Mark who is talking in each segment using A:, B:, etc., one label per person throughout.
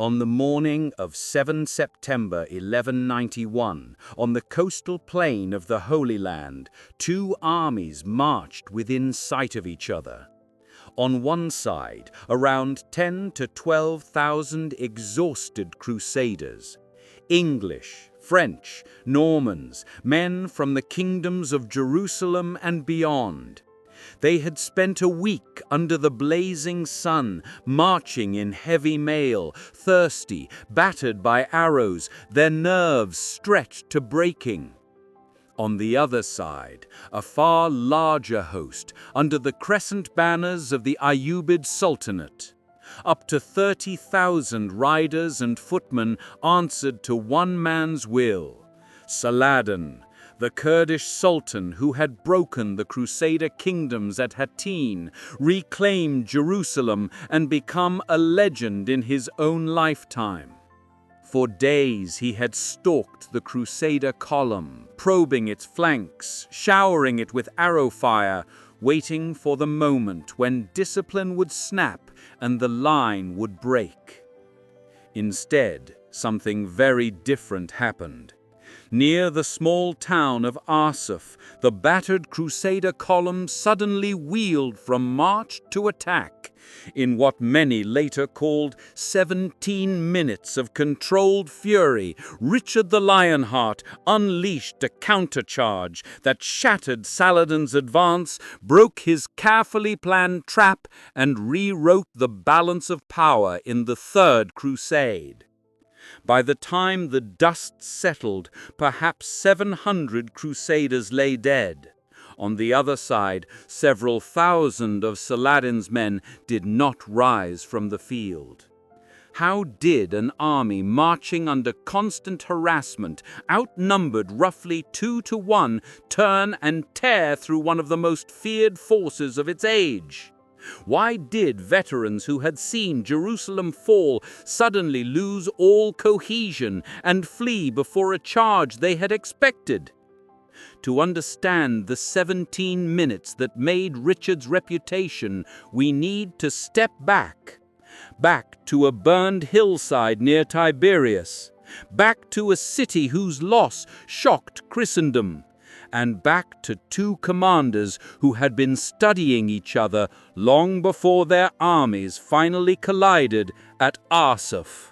A: On the morning of 7 September 1191, on the coastal plain of the Holy Land, two armies marched within sight of each other. On one side, around 10 to 12,000 exhausted Crusaders. English, French, Normans, men from the kingdoms of Jerusalem and beyond. They had spent a week under the blazing sun, marching in heavy mail, thirsty, battered by arrows, their nerves stretched to breaking. On the other side, a far larger host, under the crescent banners of the Ayyubid Sultanate. Up to 30,000 riders and footmen answered to one man's will: Saladin, the Kurdish sultan who had broken the Crusader kingdoms at Hattin, reclaimed Jerusalem, and become a legend in his own lifetime. For days he had stalked the Crusader column, probing its flanks, showering it with arrow fire, waiting for the moment when discipline would snap and the line would break. Instead, something very different happened. Near the small town of Arsuf, the battered Crusader column suddenly wheeled from march to attack. In what many later called 17 minutes of controlled fury, Richard the Lionheart unleashed a countercharge that shattered Saladin's advance, broke his carefully planned trap, and rewrote the balance of power in the Third Crusade. By the time the dust settled, perhaps 700 Crusaders lay dead. On the other side, several thousand of Saladin's men did not rise from the field. How did an army marching under constant harassment, outnumbered roughly 2 to 1, turn and tear through one of the most feared forces of its age? Why did veterans who had seen Jerusalem fall suddenly lose all cohesion and flee before a charge they had expected? To understand the 17 minutes that made Richard's reputation, we need to step back to a burned hillside near Tiberias, back to a city whose loss shocked Christendom, and back to two commanders who had been studying each other long before their armies finally collided at Arsuf.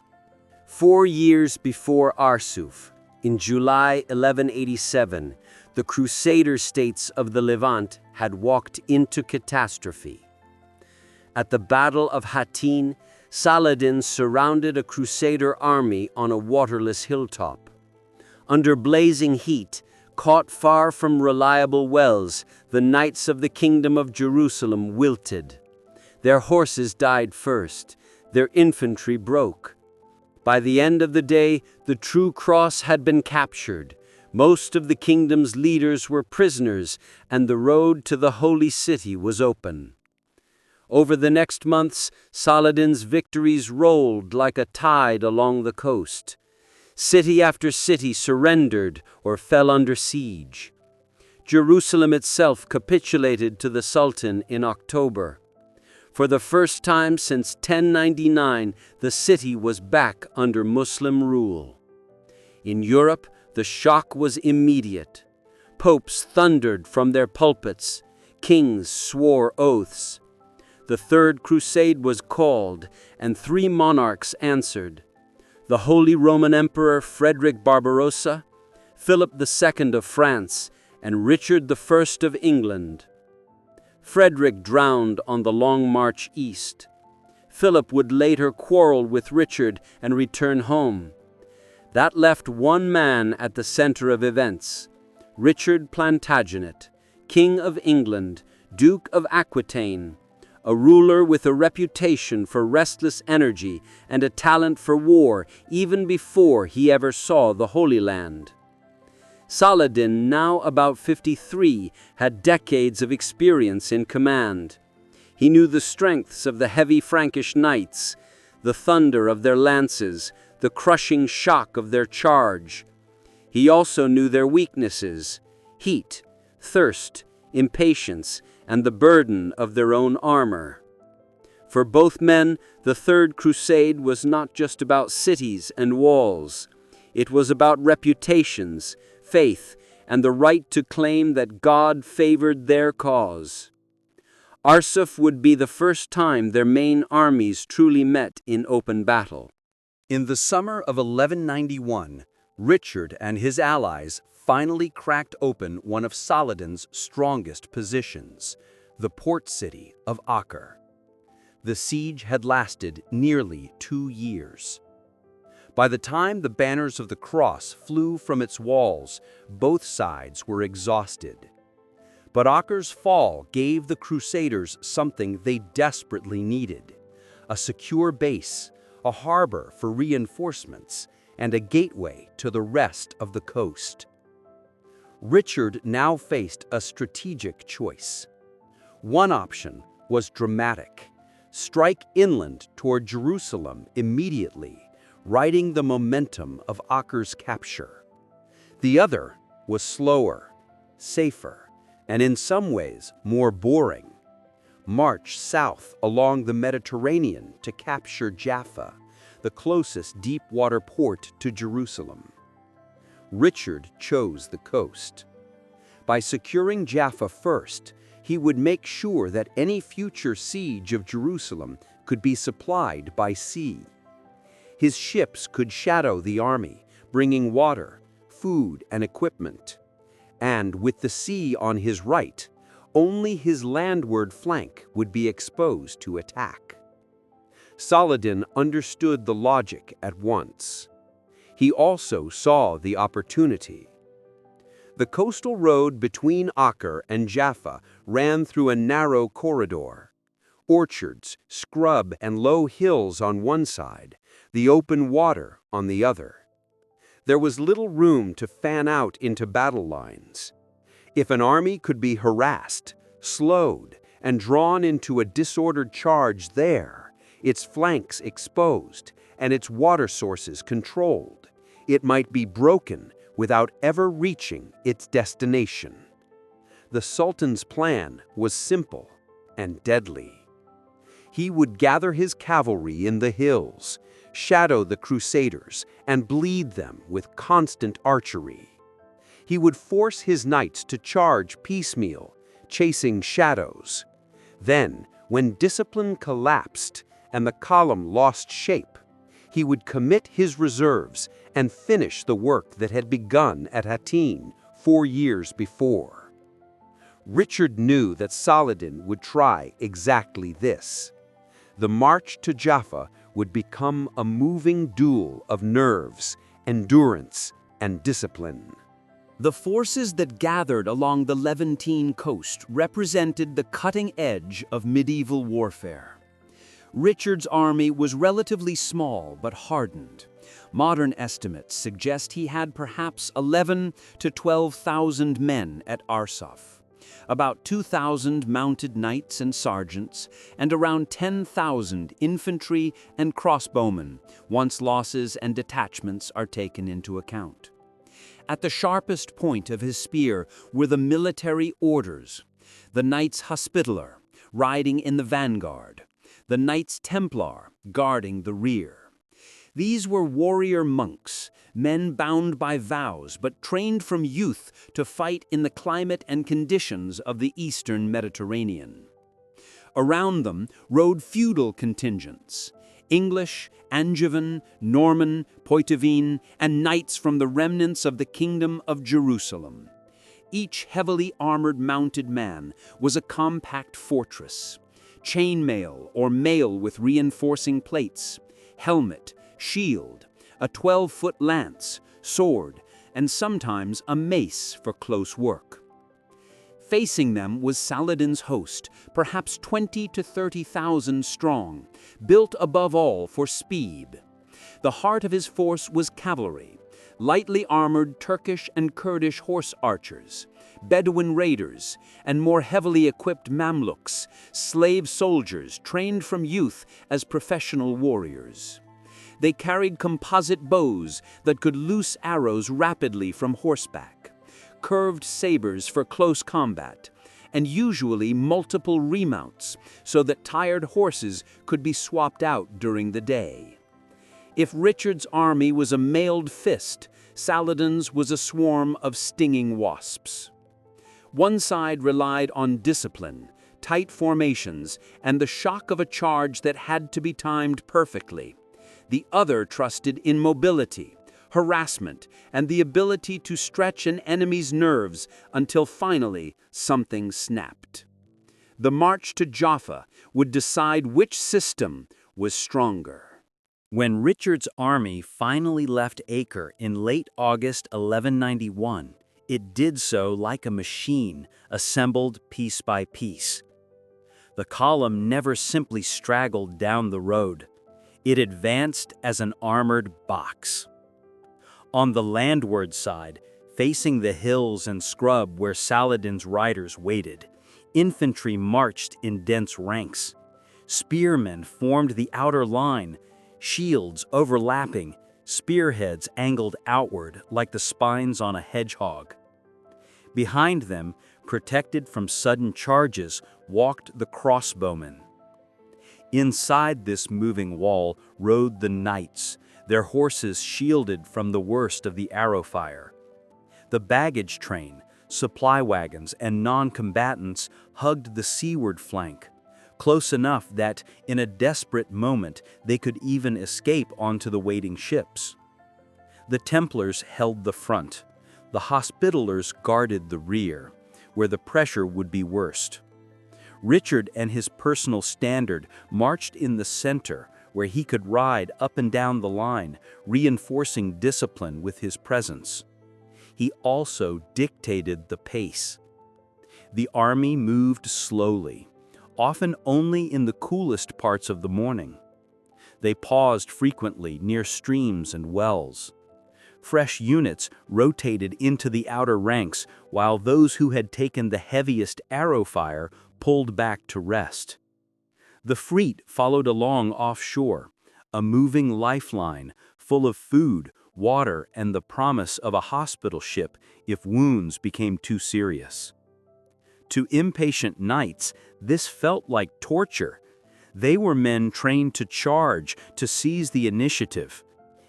B: 4 years before Arsuf, in July 1187, the Crusader states of the Levant had walked into catastrophe. At the Battle of Hattin, Saladin surrounded a Crusader army on a waterless hilltop. Under blazing heat, caught far from reliable wells, the knights of the Kingdom of Jerusalem wilted. Their horses died first, their infantry broke. By the end of the day, the true cross had been captured. Most of the kingdom's leaders were prisoners, and the road to the holy city was open. Over the next months, Saladin's victories rolled like a tide along the coast. City after city surrendered or fell under siege. Jerusalem itself capitulated to the Sultan in October. For the first time since 1099, the city was back under Muslim rule. In Europe, the shock was immediate. Popes thundered from their pulpits. Kings swore oaths. The Third Crusade was called, and 3 monarchs answered: the Holy Roman Emperor Frederick Barbarossa, Philip II of France, and Richard I of England. Frederick drowned on the Long March east. Philip would later quarrel with Richard and return home. That left one man at the center of events: Richard Plantagenet, King of England, Duke of Aquitaine, a ruler with a reputation for restless energy and a talent for war even before he ever saw the Holy Land. Saladin, now about 53, had decades of experience in command. He knew the strengths of the heavy Frankish knights, the thunder of their lances, the crushing shock of their charge. He also knew their weaknesses: heat, thirst, impatience, and the burden of their own armor. For both men, the Third Crusade was not just about cities and walls. It was about reputations, faith, and the right to claim that God favored their cause. Arsuf would be the first time their main armies truly met in open battle.
A: In the summer of 1191, Richard and his allies finally cracked open one of Saladin's strongest positions, the port city of Acre. The siege had lasted nearly 2 years. By the time the banners of the cross flew from its walls, both sides were exhausted. But Acre's fall gave the Crusaders something they desperately needed: a secure base, a harbor for reinforcements, and a gateway to the rest of the coast. Richard now faced a strategic choice. One option was dramatic: strike inland toward Jerusalem immediately, riding the momentum of Acre's capture. The other was slower, safer, and in some ways more boring: march south along the Mediterranean to capture Jaffa, the closest deep-water port to Jerusalem. Richard chose the coast. By securing Jaffa first, he would make sure that any future siege of Jerusalem could be supplied by sea. His ships could shadow the army, bringing water, food, and equipment. And with the sea on his right, only his landward flank would be exposed to attack. Saladin understood the logic at once. He also saw the opportunity. The coastal road between Acre and Jaffa ran through a narrow corridor. Orchards, scrub, and low hills on one side, the open water on the other. There was little room to fan out into battle lines. If an army could be harassed, slowed, and drawn into a disordered charge there, its flanks exposed, and its water sources controlled, it might be broken without ever reaching its destination. The Sultan's plan was simple and deadly. He would gather his cavalry in the hills, shadow the Crusaders, and bleed them with constant archery. He would force his knights to charge piecemeal, chasing shadows. Then, when discipline collapsed and the column lost shape, he would commit his reserves and finish the work that had begun at Hattin 4 years before. Richard knew that Saladin would try exactly this. The march to Jaffa would become a moving duel of nerves, endurance, and discipline.
C: The forces that gathered along the Levantine coast represented the cutting edge of medieval warfare. Richard's army was relatively small but hardened. Modern estimates suggest he had perhaps 11,000 to 12,000 men at Arsuf, about 2,000 mounted knights and sergeants, and around 10,000 infantry and crossbowmen, once losses and detachments are taken into account. At the sharpest point of his spear were the military orders: the Knights Hospitaller, riding in the vanguard; the Knights Templar, guarding the rear. These were warrior monks, men bound by vows but trained from youth to fight in the climate and conditions of the eastern Mediterranean. Around them rode feudal contingents: English, Angevin, Norman, Poitevin, and knights from the remnants of the Kingdom of Jerusalem. Each heavily armored mounted man was a compact fortress: chainmail or mail with reinforcing plates, helmet, shield, a 12-foot lance, sword, and sometimes a mace for close work. Facing them was Saladin's host, perhaps 20,000 to 30,000 strong, built above all for speed. The heart of his force was cavalry: lightly armored Turkish and Kurdish horse archers, Bedouin raiders, and more heavily equipped Mamluks, slave soldiers trained from youth as professional warriors. They carried composite bows that could loose arrows rapidly from horseback, curved sabers for close combat, and usually multiple remounts, so that tired horses could be swapped out during the day. If Richard's army was a mailed fist, Saladin's was a swarm of stinging wasps. One side relied on discipline, tight formations, and the shock of a charge that had to be timed perfectly. The other trusted in mobility, harassment, and the ability to stretch an enemy's nerves until finally something snapped. The march to Jaffa would decide which system was stronger.
A: When Richard's army finally left Acre in late August 1191, it did so like a machine, assembled piece by piece. The column never simply straggled down the road. It advanced as an armored box. On the landward side, facing the hills and scrub where Saladin's riders waited, infantry marched in dense ranks. Spearmen formed the outer line, shields overlapping, spearheads angled outward like the spines on a hedgehog. Behind them, protected from sudden charges, walked the crossbowmen. Inside this moving wall rode the knights, their horses shielded from the worst of the arrow fire. The baggage train, supply wagons, and non-combatants hugged the seaward flank, close enough that, in a desperate moment, they could even escape onto the waiting ships. The Templars held the front. The Hospitallers guarded the rear, where the pressure would be worst. Richard and his personal standard marched in the center, where he could ride up and down the line, reinforcing discipline with his presence. He also dictated the pace. The army moved slowly, often only in the coolest parts of the morning. They paused frequently near streams and wells. Fresh units rotated into the outer ranks, while those who had taken the heaviest arrow fire pulled back to rest. The fleet followed along offshore, a moving lifeline full of food, water, and the promise of a hospital ship if wounds became too serious. To impatient knights, this felt like torture. They were men trained to charge, to seize the initiative.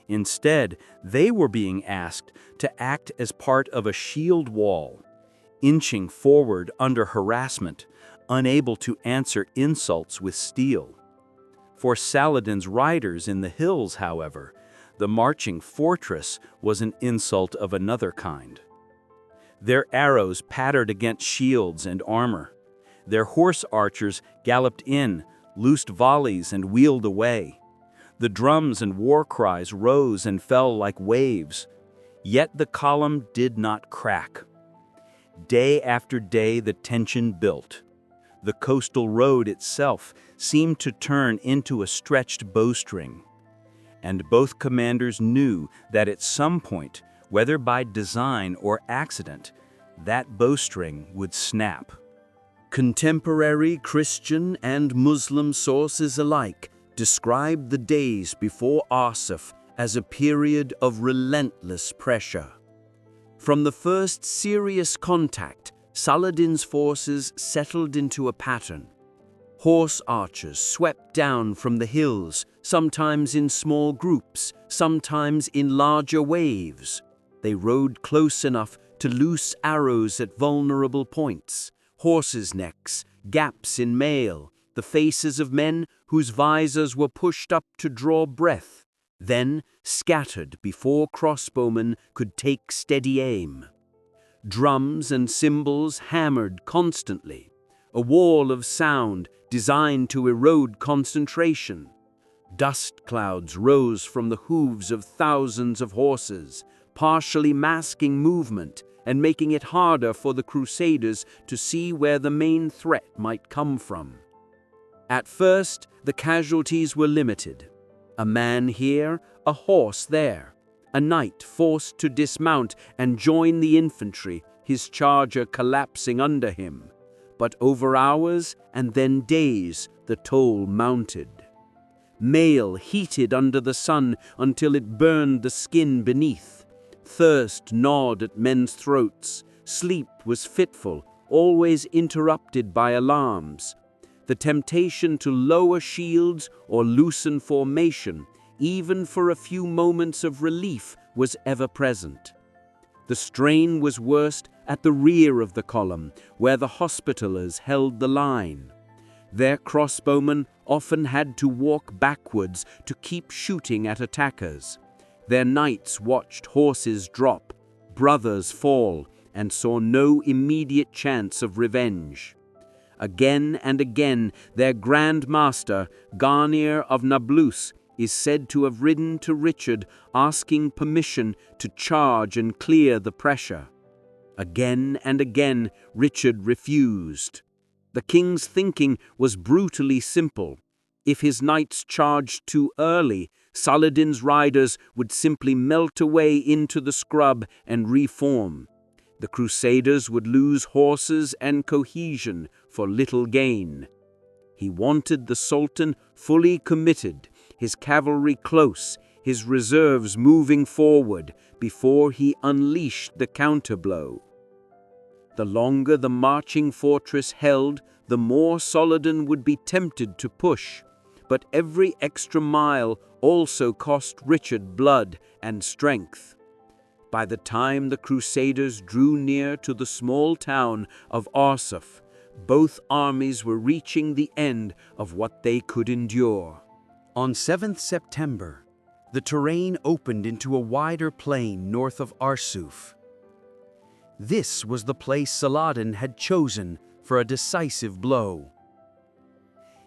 A: Instead, they were being asked to act as part of a shield wall, inching forward under harassment, unable to answer insults with steel. For Saladin's riders in the hills, however, the marching fortress was an insult of another kind. Their arrows pattered against shields and armor. Their horse archers galloped in, loosed volleys, and wheeled away. The drums and war cries rose and fell like waves. Yet the column did not crack. Day after day the tension built. The coastal road itself seemed to turn into a stretched bowstring. And both commanders knew that at some point, whether by design or accident, that bowstring would snap.
C: Contemporary Christian and Muslim sources alike describe the days before Arsuf as a period of relentless pressure. From the first serious contact, Saladin's forces settled into a pattern. Horse archers swept down from the hills, sometimes in small groups, sometimes in larger waves. They rode close enough to loose arrows at vulnerable points, horses' necks, gaps in mail, the faces of men whose visors were pushed up to draw breath, then scattered before crossbowmen could take steady aim. Drums and cymbals hammered constantly, a wall of sound designed to erode concentration. Dust clouds rose from the hooves of thousands of horses, partially masking movement and making it harder for the Crusaders to see where the main threat might come from. At first, the casualties were limited. A man here, a horse there. A knight forced to dismount and join the infantry, his charger collapsing under him. But over hours and then days, the toll mounted. Mail heated under the sun until it burned the skin beneath. Thirst gnawed at men's throats. Sleep was fitful,
B: always interrupted by alarms. The temptation to lower shields or loosen formation, even for a few moments of relief, was ever present. The strain was worst at the rear of the column, where the Hospitallers held the line. Their crossbowmen often had to walk backwards to keep shooting at attackers. Their knights watched horses drop, brothers fall, and saw no immediate chance of revenge. Again and again, their Grand Master, Garnier of Nablus, is said to have ridden to Richard asking permission to charge and clear the pressure. Again and again, Richard refused. The king's thinking was brutally simple. If his knights charged too early, Saladin's riders would simply melt away into the scrub and reform. The Crusaders would lose horses and cohesion for little gain. He wanted the Sultan fully committed, his cavalry close, his reserves moving forward before he unleashed the counterblow. The longer the marching fortress held, the more Saladin would be tempted to push, but every extra mile also cost Richard blood and strength. By the time the Crusaders drew near to the small town of Arsuf, both armies were reaching the end of what they could endure.
C: On 7th September, the terrain opened into a wider plain north of Arsuf. This was the place Saladin had chosen for a decisive blow.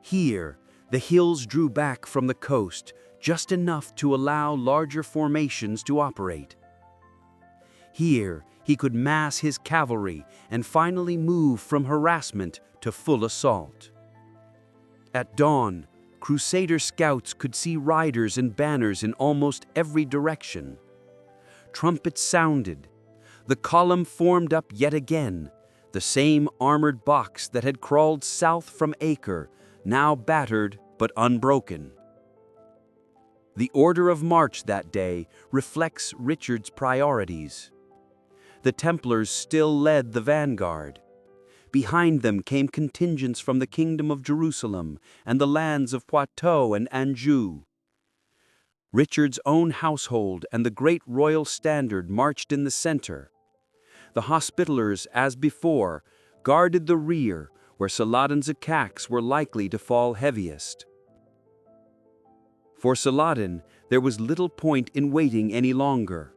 C: Here, the hills drew back from the coast just enough to allow larger formations to operate. Here, he could mass his cavalry and finally move from harassment to full assault. At dawn, Crusader scouts could see riders and banners in almost every direction. Trumpets sounded. The column formed up yet again, the same armored box that had crawled south from Acre, now battered but unbroken. The order of march that day reflects Richard's priorities. The Templars still led the vanguard. Behind them came contingents from the Kingdom of Jerusalem and the lands of Poitou and Anjou. Richard's own household and the great royal standard marched in the center. The Hospitallers, as before, guarded the rear, where Saladin's attacks were likely to fall heaviest. For Saladin, there was little point in waiting any longer.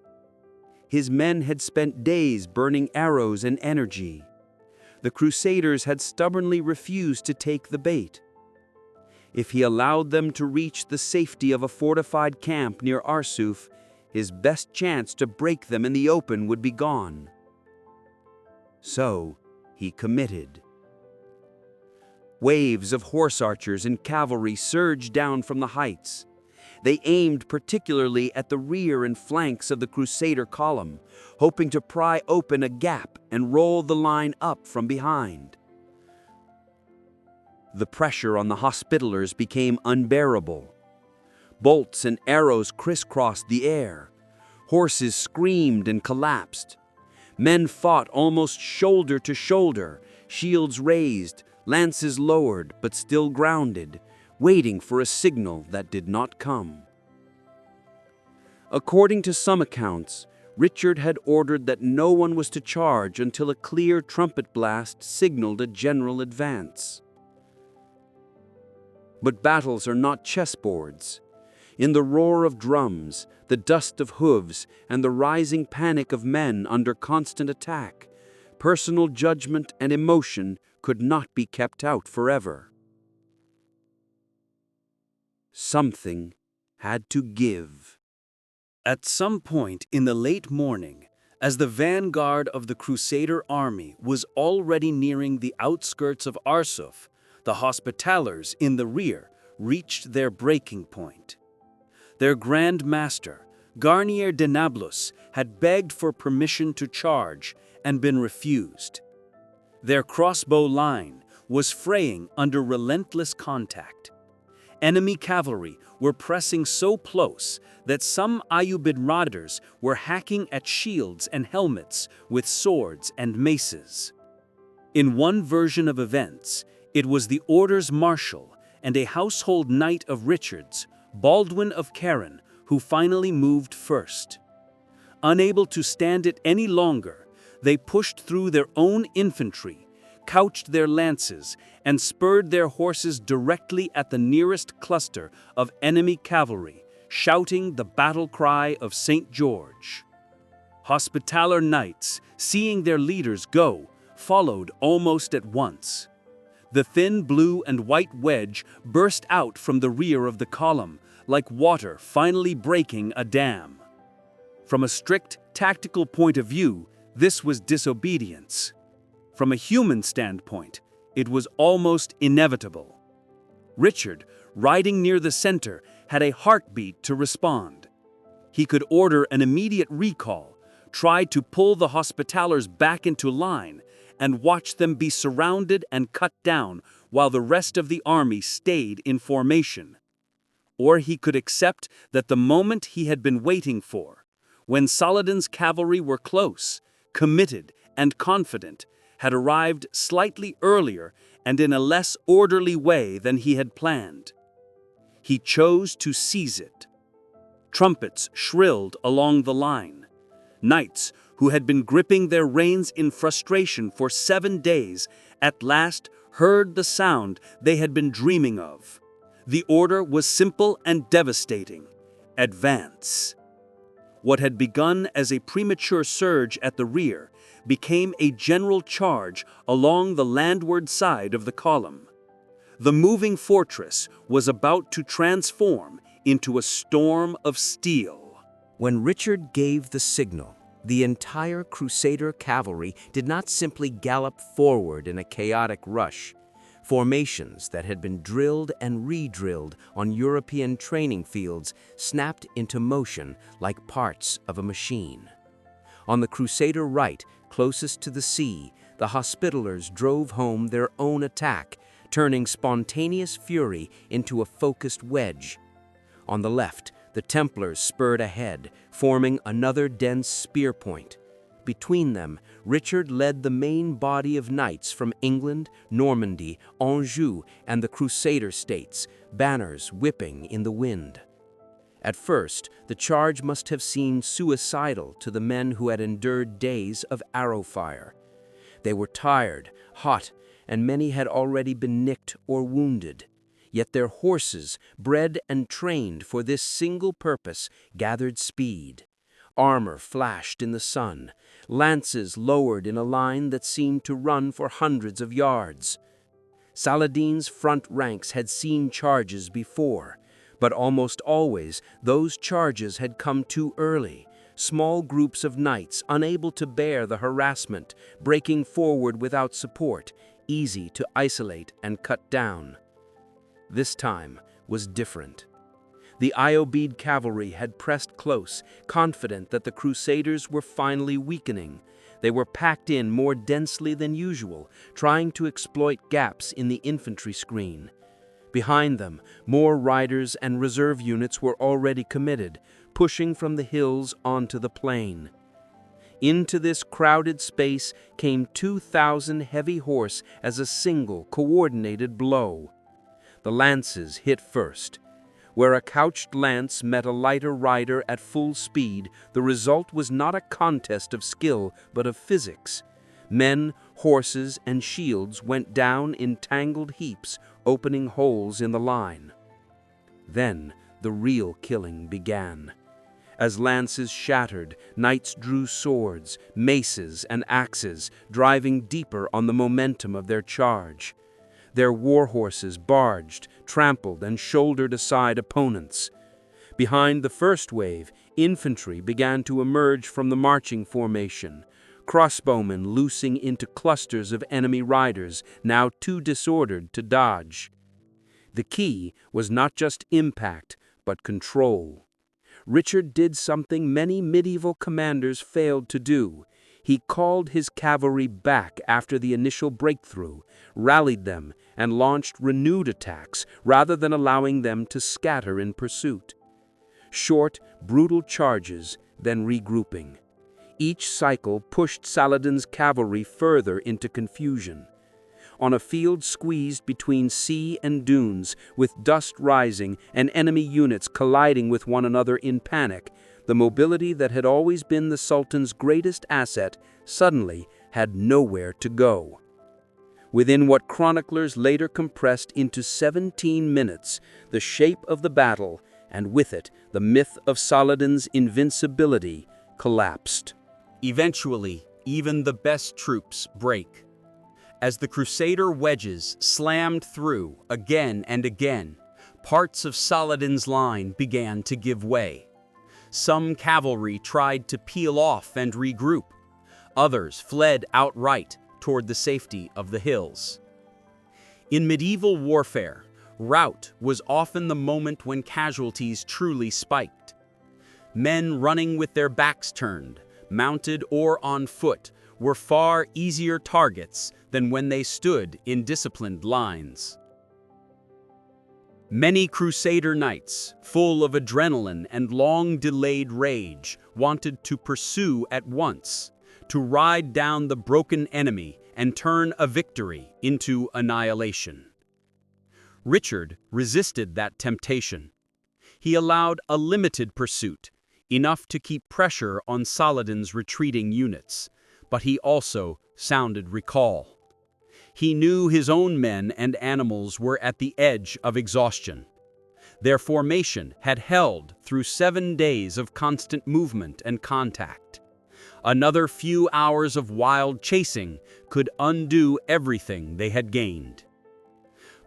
C: His men had spent days burning arrows and energy. The Crusaders had stubbornly refused to take the bait. If he allowed them to reach the safety of a fortified camp near Arsuf, his best chance to break them in the open would be gone. So, he committed. Waves of horse archers and cavalry surged down from the heights. They aimed particularly at the rear and flanks of the Crusader column, hoping to pry open a gap and roll the line up from behind. The pressure on the Hospitallers became unbearable. Bolts and arrows crisscrossed the air. Horses screamed and collapsed. Men fought almost shoulder to shoulder, shields raised, lances lowered but still grounded, waiting for a signal that did not come. According to some accounts, Richard had ordered that no one was to charge until a clear trumpet blast signaled a general advance. But battles are not chessboards. In the roar of drums, the dust of hooves, and the rising panic of men under constant attack, personal judgment and emotion could not be kept out forever. Something had to give.
D: At some point in the late morning, as the vanguard of the Crusader army was already nearing the outskirts of Arsuf, the Hospitallers in the rear reached their breaking point. Their Grand Master, Garnier de Nablus, had begged for permission to charge and been refused. Their crossbow line was fraying under relentless contact. Enemy cavalry were pressing so close that some Ayyubid riders were hacking at shields and helmets with swords and maces. In one version of events, it was the orders marshal and a household knight of Richard's, Baldwin of Carron, who finally moved first. Unable to stand it any longer, they pushed through their own infantry, couched their lances, and spurred their horses directly at the nearest cluster of enemy cavalry, shouting the battle cry of St. George. Hospitaller knights, seeing their leaders go, followed almost at once. The thin blue and white wedge burst out from the rear of the column, like water finally breaking a dam. From a strict tactical point of view, this was disobedience. From a human standpoint, it was almost inevitable. Richard, riding near the center, had a heartbeat to respond. He could order an immediate recall, try to pull the Hospitallers back into line, and watch them be surrounded and cut down while the rest of the army stayed in formation. Or he could accept that the moment he had been waiting for, when Saladin's cavalry were close, committed, and confident, had arrived slightly earlier and in a less orderly way than he had planned. He chose to seize it. Trumpets shrilled along the line. Knights, who had been gripping their reins in frustration for 7 days, at last heard the sound they had been dreaming of. The order was simple and devastating: advance. What had begun as a premature surge at the rear became a general charge along the landward side of the column. The moving fortress was about to transform into a storm of steel.
C: When Richard gave the signal, the entire Crusader cavalry did not simply gallop forward in a chaotic rush. Formations that had been drilled and re-drilled on European training fields snapped into motion like parts of a machine. On the Crusader right, closest to the sea, the Hospitallers drove home their own attack, turning spontaneous fury into a focused wedge. On the left, the Templars spurred ahead, forming another dense spear point. Between them, Richard led the main body of knights from England, Normandy, Anjou, and the Crusader states, banners whipping in the wind. At first, the charge must have seemed suicidal to the men who had endured days of arrow fire. They were tired, hot, and many had already been nicked or wounded. Yet their horses, bred and trained for this single purpose, gathered speed. Armor flashed in the sun, lances lowered in a line that seemed to run for hundreds of yards. Saladin's front ranks had seen charges before, but almost always those charges had come too early. Small groups of knights unable to bear the harassment, breaking forward without support, easy to isolate and cut down. This time was different. The Ayyubid cavalry had pressed close, confident that the Crusaders were finally weakening. They were packed in more densely than usual, trying to exploit gaps in the infantry screen. Behind them, more riders and reserve units were already committed, pushing from the hills onto the plain. Into this crowded space came 2,000 heavy horse as a single, coordinated blow. The lances hit first. Where a couched lance met a lighter rider at full speed, the result was not a contest of skill, but of physics. Men, horses, and shields went down in tangled heaps, opening holes in the line. Then the real killing began. As lances shattered, knights drew swords, maces, and axes, driving deeper on the momentum of their charge. Their war horses barged, trampled, and shouldered aside opponents. Behind the first wave, infantry began to emerge from the marching formation, crossbowmen loosing into clusters of enemy riders, now too disordered to dodge. The key was not just impact, but control. Richard did something many medieval commanders failed to do. He called his cavalry back after the initial breakthrough, rallied them, and launched renewed attacks rather than allowing them to scatter in pursuit. Short, brutal charges, then regrouping. Each cycle pushed Saladin's cavalry further into confusion. On a field squeezed between sea and dunes, with dust rising and enemy units colliding with one another in panic, the mobility that had always been the Sultan's greatest asset suddenly had nowhere to go. Within what chroniclers later compressed into 17 minutes, the shape of the battle, and with it the myth of Saladin's invincibility, collapsed.
A: Eventually, even the best troops break. As the Crusader wedges slammed through again and again, parts of Saladin's line began to give way. Some cavalry tried to peel off and regroup. Others fled outright toward the safety of the hills. In medieval warfare, rout was often the moment when casualties truly spiked. Men running with their backs turned, mounted or on foot, were far easier targets than when they stood in disciplined lines. Many Crusader knights, full of adrenaline and long-delayed rage, wanted to pursue at once, to ride down the broken enemy and turn a victory into annihilation. Richard resisted that temptation. He allowed a limited pursuit, enough to keep pressure on Saladin's retreating units, but he also sounded recall. He knew his own men and animals were at the edge of exhaustion. Their formation had held through 7 days of constant movement and contact. Another few hours of wild chasing could undo everything they had gained.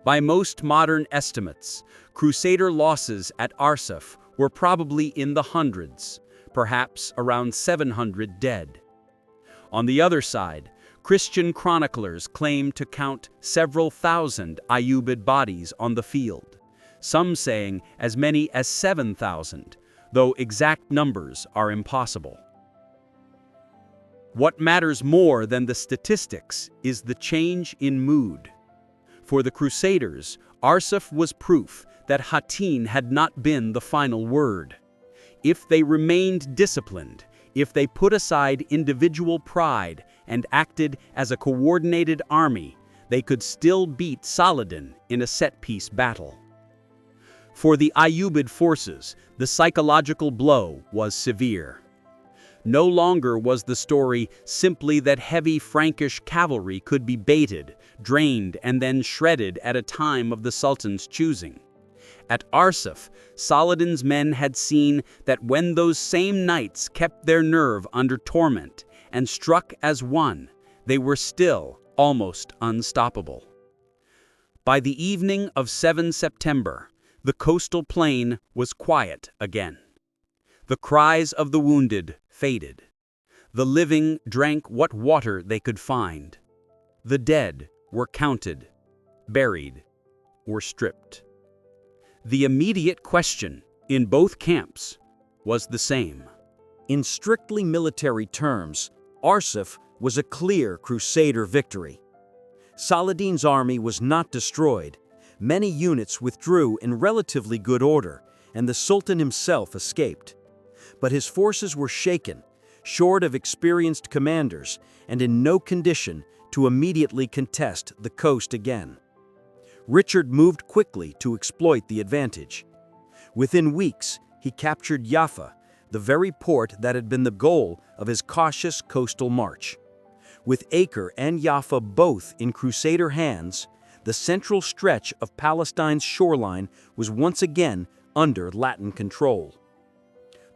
A: By most modern estimates, Crusader losses at Arsuf were probably in the hundreds, perhaps around 700 dead. On the other side, Christian chroniclers claim to count several thousand Ayyubid bodies on the field, some saying as many as 7,000, though exact numbers are impossible. What matters more than the statistics is the change in mood. For the Crusaders, Arsuf was proof that Hattin had not been the final word. If they remained disciplined, if they put aside individual pride and acted as a coordinated army, they could still beat Saladin in a set-piece battle. For the Ayyubid forces, the psychological blow was severe. No longer was the story simply that heavy Frankish cavalry could be baited, drained, and then shredded at a time of the Sultan's choosing. At Arsuf, Saladin's men had seen that when those same knights kept their nerve under torment and struck as one, they were still almost unstoppable. By the evening of 7 September, the coastal plain was quiet again. The cries of the wounded faded. The living drank what water they could find. The dead were counted, buried, or stripped. The immediate question in both camps was the same.
C: In strictly military terms, Arsuf was a clear Crusader victory. Saladin's army was not destroyed. Many units withdrew in relatively good order, and the Sultan himself escaped. But his forces were shaken, short of experienced commanders, and in no condition to immediately contest the coast again. Richard moved quickly to exploit the advantage. Within weeks, he captured Jaffa, the very port that had been the goal of his cautious coastal march. With Acre and Jaffa both in Crusader hands, the central stretch of Palestine's shoreline was once again under Latin control.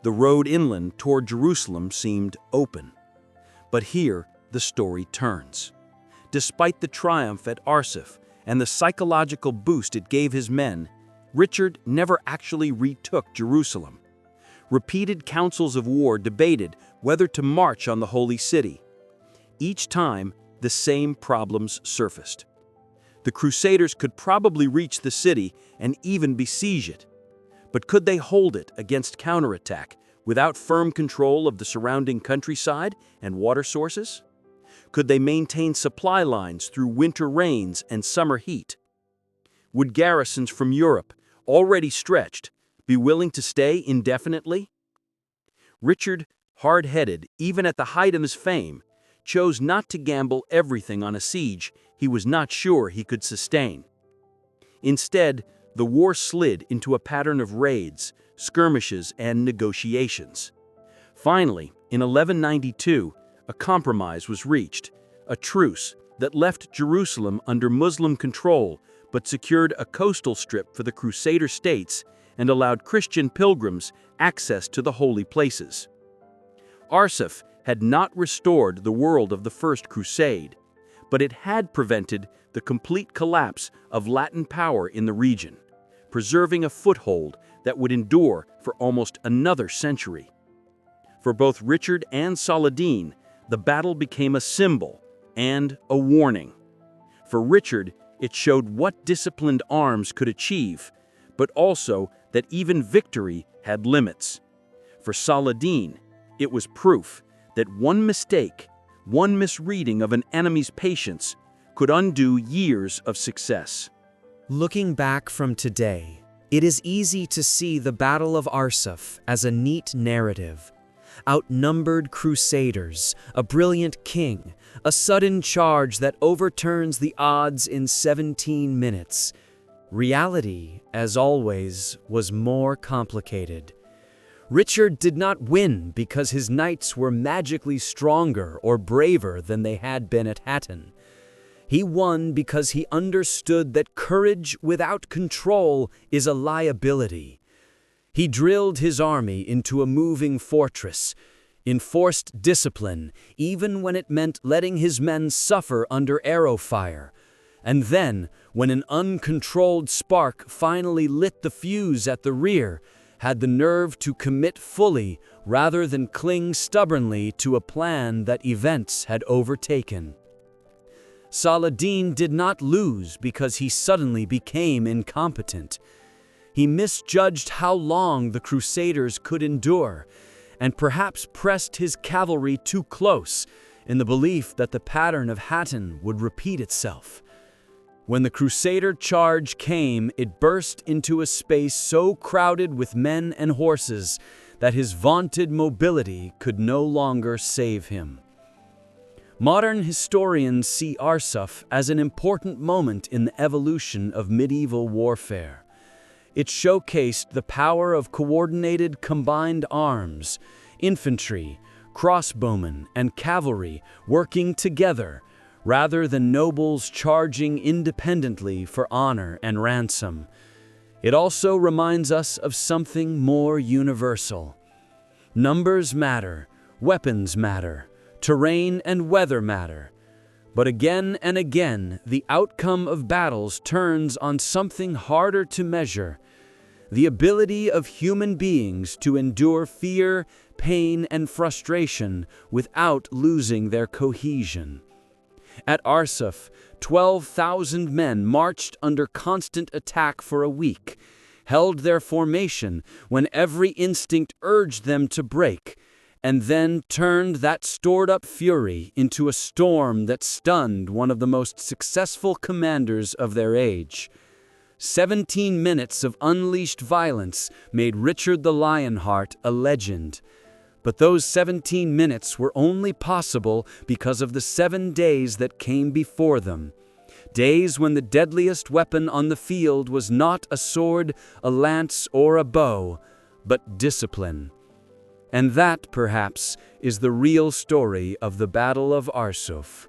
C: The road inland toward Jerusalem seemed open. But here, the story turns. Despite the triumph at Arsuf and the psychological boost it gave his men, Richard never actually retook Jerusalem. Repeated councils of war debated whether to march on the Holy City. Each time, the same problems surfaced. The Crusaders could probably reach the city and even besiege it. But could they hold it against counterattack without firm control of the surrounding countryside and water sources? Could they maintain supply lines through winter rains and summer heat? Would garrisons from Europe, already stretched, be willing to stay indefinitely? Richard hard-headed even at the height of his fame, chose not to gamble everything on a siege he was not sure he could sustain. Instead, the war slid into a pattern of raids, skirmishes, and negotiations. Finally, in 1192, a compromise was reached, a truce that left Jerusalem under Muslim control but secured a coastal strip for the Crusader states and allowed Christian pilgrims access to the holy places. Arsuf had not restored the world of the First Crusade, but it had prevented the complete collapse of Latin power in the region, preserving a foothold that would endure for almost another century. For both Richard and Saladin, the battle became a symbol and a warning. For Richard, it showed what disciplined arms could achieve, but also that even victory had limits. For Saladin, it was proof that one mistake, one misreading of an enemy's patience, could undo years of success.
E: Looking back from today, it is easy to see the Battle of Arsuf as a neat narrative. Outnumbered crusaders, a brilliant king, a sudden charge that overturns the odds in 17 minutes. Reality, as always, was more complicated. Richard did not win because his knights were magically stronger or braver than they had been at Hattin. He won because he understood that courage without control is a liability. He drilled his army into a moving fortress, enforced discipline, even when it meant letting his men suffer under arrow fire. And then, when an uncontrolled spark finally lit the fuse at the rear, had the nerve to commit fully rather than cling stubbornly to a plan that events had overtaken. Saladin did not lose because he suddenly became incompetent. He misjudged how long the Crusaders could endure, and perhaps pressed his cavalry too close in the belief that the pattern of Hattin would repeat itself. When the Crusader charge came, it burst into a space so crowded with men and horses that his vaunted mobility could no longer save him. Modern historians see Arsuf as an important moment in the evolution of medieval warfare. It showcased the power of coordinated combined arms, infantry, crossbowmen, and cavalry working together, rather than nobles charging independently for honor and ransom. It also reminds us of something more universal. Numbers matter, weapons matter, terrain and weather matter. But again and again, the outcome of battles turns on something harder to measure: the ability of human beings to endure fear, pain, and frustration without losing their cohesion. At Arsuf, 12,000 men marched under constant attack for a week, held their formation when every instinct urged them to break, and then turned that stored-up fury into a storm that stunned one of the most successful commanders of their age. 17 minutes of unleashed violence made Richard the Lionheart a legend. But those 17 minutes were only possible because of the 7 days that came before them. Days when the deadliest weapon on the field was not a sword, a lance, or a bow, but discipline. And that, perhaps, is the real story of the Battle of Arsuf.